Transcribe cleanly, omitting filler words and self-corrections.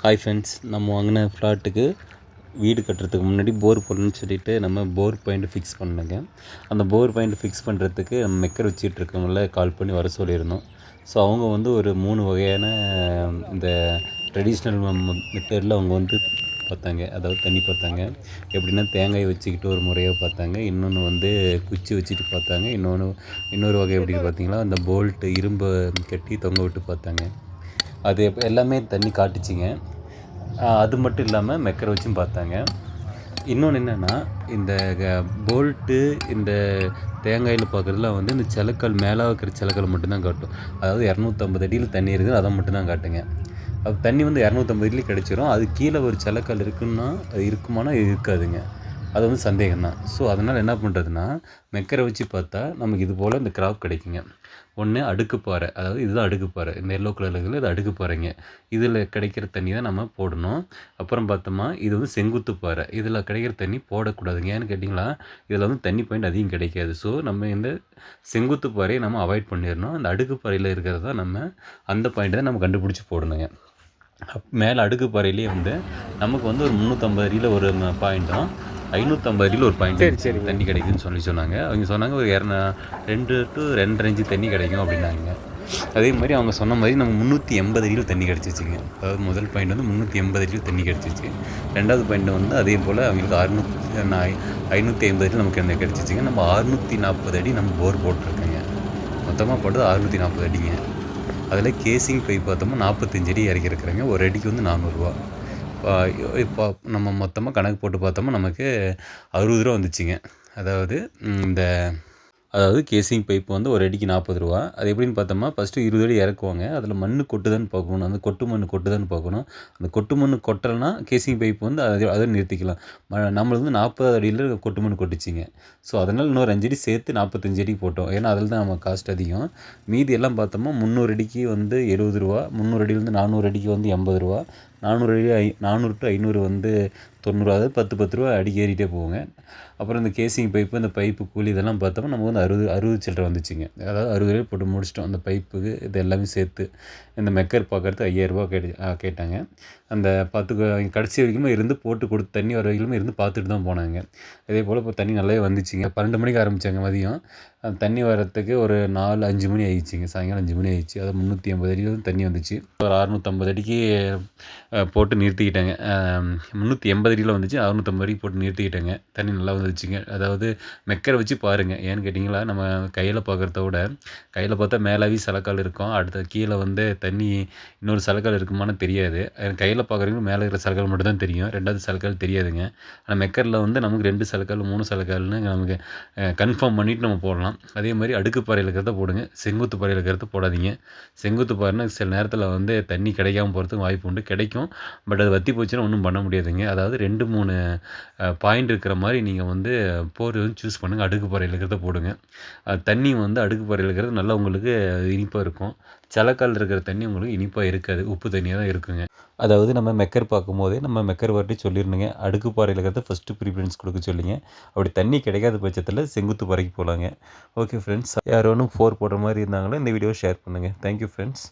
Hi friends, நம்ம வாங்கின ஃப்ளாட்டுக்கு வீடு கட்டுறதுக்கு முன்னாடி போர் போடணும்னு சொல்லிட்டு நம்ம போர் பாயிண்ட் ஃபிக்ஸ் பண்ணேங்க. அந்த போர் பாயிண்ட் ஃபிக்ஸ் பண்ணுறதுக்கு நம்ம மெக்கர் வச்சுட்டு இருக்கவங்கள கால் பண்ணி வர சொல்லியிருந்தோம். ஸோ அவங்க வந்து ஒரு 3 வகையான இந்த ட்ரெடிஷ்னல் மெத்தடில் அவங்க வந்து பார்த்தாங்க. அதாவது தண்ணி பார்த்தாங்க. எப்படின்னா தேங்காய் வச்சுக்கிட்டு ஒரு முறையாக பார்த்தாங்க. இன்னொன்று வந்து குச்சி வச்சுட்டு பார்த்தாங்க. இன்னொரு வகை எப்படின்னு பார்த்தீங்கன்னா அந்த போல்ட்டு இரும்பை கட்டி தொங்க விட்டு பார்த்தாங்க. அது எல்லாமே தண்ணி காட்டுச்சிங்க. அது மட்டும் இல்லாமல் மெக்கரை வச்சும் பார்த்தாங்க. இன்னொன்று என்னென்னா இந்த போல்ட்டு இந்த தேங்காயில் பார்க்குறதுலாம் வந்து இந்த சிலக்கல் மேலே வைக்கிற சிலக்கல் மட்டும்தான் காட்டும். அதாவது 250 அடியில் தண்ணி இருக்குது, அதை மட்டும்தான் காட்டுங்க. அது தண்ணி வந்து 250 அடியில் கிடச்சிரும். அது கீழே ஒரு சிலக்கல் இருக்குன்னா அது இருக்குமானா இருக்காதுங்க. அது வந்து சந்தேகம்தான். ஸோ அதனால் என்ன பண்ணுறதுன்னா மெக்கரை வச்சு பார்த்தா நமக்கு இது போல் இந்த கிராப் கிடைக்குங்க. ஒன்று அடுக்குப்பாறை, அதாவது இதுதான் அடுக்குப்பாறை. இந்த எல்லோ கலரில் இருக்கிறது இது அடுக்குப்பாறைங்க. இதில் கிடைக்கிற தண்ணி தான் நம்ம போடணும். அப்புறம் பார்த்தோமா இது வந்து செங்குத்துப்பாறை. இதில் கிடைக்கிற தண்ணி போடக்கூடாதுங்க. ஏன்னு கேட்டிங்களா இதில் வந்து தண்ணி பாயிண்ட் அதிகம் கிடைக்காது. ஸோ நம்ம இந்த செங்குத்துப்பாறையை நம்ம அவாய்ட் பண்ணிடணும். அந்த அடுக்குப்பாறையில் இருக்கிறது தான் நம்ம அந்த பாயிண்ட்டை தான் நம்ம கண்டுபிடிச்சி போடணுங்க. மேலே அடுக்குப்பாறையிலே வந்து நமக்கு வந்து ஒரு 350 அடியில் ஒரு பாயிண்ட்டும் 550 அடியில் ஒரு பாயிண்ட் சரி தண்ணி கிடைக்குதுன்னு சொன்னாங்க. அவங்க சொன்னாங்க ஒரு 2 to 2.5 இன்ச்சு தண்ணி கிடைக்கும் அப்படின்னாங்க. அதே மாதிரி அவங்க சொன்ன மாதிரி நம்ம 380 அடியில் தண்ணி கிடச்சிச்சிங்க. அதாவது முதல் பாயிண்ட் வந்து 380 அடியில் தண்ணி கிடச்சிச்சு. ரெண்டாவது பாயிண்ட் வந்து அதே போல் அவங்களுக்கு 550 அடியில் நமக்கு என்ன கிடச்சிச்சிங்க. நம்ம 640 அடி நம்ம போர் போட்டிருக்கோங்க. மொத்தமாக போட்டது 640 அடிங்க. அதில் கேசிங் பைப் பார்த்தோம்னா 45 அடி இறக்கிருக்கிறேங்க. ஒரு அடிக்கு வந்து 400 ரூபா. இப்போ நம்ம மொத்தமாக கணக்கு போட்டு பார்த்தோம்னா நமக்கு 60 ரூபா வந்துச்சுங்க. அதாவது கேசிங் பைப் வந்து ஒரு அடிக்கு 40 ரூபா. அது எப்படின்னு பார்த்தோம்னா ஃபஸ்ட்டு 20 அடி இறக்குவாங்க. அதில் மண் கொட்டுதான்னு பார்க்கணும். அந்த கொட்டு மண் கொட்டுதான்னு பார்க்கணும். அந்த கொட்டு மண் கொட்டலைன்னா கேசிங் பைப் வந்து அதை நிறுத்திக்கலாம். நம்மளுக்கு வந்து 40 அடியில் கொட்டு மண் கொட்டுச்சிங்க. ஸோ அதனால் இன்னொரு 5 அடி சேர்த்து 45 அடிக்கு போட்டோம். ஏன்னா அதில் தான் நம்ம காஸ்ட் அதிகம். மீதி எல்லாம் பார்த்தோம்னா 300 அடிக்கு வந்து 70 ரூபா, 300 அடியிலேருந்து 400 அடிக்கு வந்து 80 ரூபா, 400 to 500 வந்து 90 ரூபா. அதாவது 10 ரூபா அடிக்கு ஏறிட்டே போவோங்க. அப்புறம் இந்த கேசிங் பைப்பு, இந்த பைப்பு கூலி இதெல்லாம் பார்த்தோம்னா நமக்கு வந்து 60 சில்லரை வந்துச்சுங்க. அதாவது 60 ரூபாய் போட்டு முடிச்சிட்டோம். அந்த பைப்புக்கு இது எல்லாமே சேர்த்து. இந்த மெக்கர் பார்க்குறது 5000 ரூபா கேட்டாங்க. அந்த கடைசி வரைக்குமே இருந்து போட்டு கொடுத்து தண்ணி வர வரைக்குமே இருந்து பார்த்துட்டு தான் போனாங்க. அதே போல் இப்போ தண்ணி நல்லாவே வந்துச்சுங்க. 12 மணிக்கு ஆரம்பித்தாங்க மதியம். தண்ணி வரத்துக்கு ஒரு 4-5 மணி ஆயிடுச்சுங்க. சாயங்காலம் 5 மணி ஆயிடுச்சு. அதாவது 380 அடியில் தண்ணி வந்துச்சு. ஒரு 650 அடிக்கு போட்டு நிறுத்திக்கிட்டாங்க. 380 அடியில் வந்துச்சு, 650 அடிக்கு போட்டு நிறுத்திக்கிட்டாங்க. தண்ணி நல்லா வந்துச்சுங்க. அதாவது மெக்கரை வச்சு பாருங்கள். ஏன்னு கேட்டிங்களா நம்ம கையில் பார்க்குறத விட கையில் பார்த்தா மேலாவி சலக்கால் இருக்கும். அடுத்த கீழே வந்து தண்ணி இன்னொரு சலக்கால் இருக்குமான்னு தெரியாது. கையில் பார்க்குறவங்க மேலே இருக்கிற சலக்கால் மட்டும் தான் தெரியும். ரெண்டாவது சலக்கால் தெரியாதுங்க. ஆனால் மெக்கரில் வந்து நமக்கு 2 சலக்கால் 3 சலக்கால்னு நமக்கு கன்ஃபார்ம் பண்ணிவிட்டு நம்ம போடலாம். அதே மாதிரி அடுக்கு பாறையில் இருக்கிறத போடுங்க. செங்குத்து பாறையில் இருக்கிறத போடாதீங்க. செங்குத்து பாறைனா சில நேரத்தில் வந்து தண்ணி கிடைக்காம போகிறதுக்கு வாய்ப்பு உண்டு. கிடைக்கும், பட் அது வற்றி போச்சுன்னா ஒன்றும் பண்ண முடியாதுங்க. அதாவது 2-3 பாயிண்ட் இருக்கிற மாதிரி நீங்கள் வந்து போர் வந்து சூஸ் பண்ணுங்கள். அடுக்கு பாறையில் இருக்கிறத போடுங்க. தண்ணி வந்து அடுக்கு பாறையில் இருக்கிறது நல்லா உங்களுக்கு இனிப்பாக இருக்கும். சலக்கால் இருக்கிற தண்ணி உங்களுக்கு இனிப்பாக இருக்காது, உப்பு தண்ணியாக தான் இருக்குங்க. அதாவது நம்ம மெக்கர் பார்க்கும்போதே நம்ம மெக்கர் வரட்டி சொல்லிடணுங்க. அடுக்கு பாறையில் இருக்கிறத ஃபஸ்ட்டு ப்ரிஃபரன்ஸ் கொடுக்க சொல்லிங்க. அப்படி தண்ணி கிடைக்காத பட்சத்தில் செங்குத்து பாறைக்கு போகலாங்க. ஓகே ஃப்ரெண்ட்ஸ், யார் ஒன்றும் 4 போடுற மாதிரி இருந்தாங்களோ இந்த வீடியோவை ஷேர் பண்ணுங்கள். Thank you friends.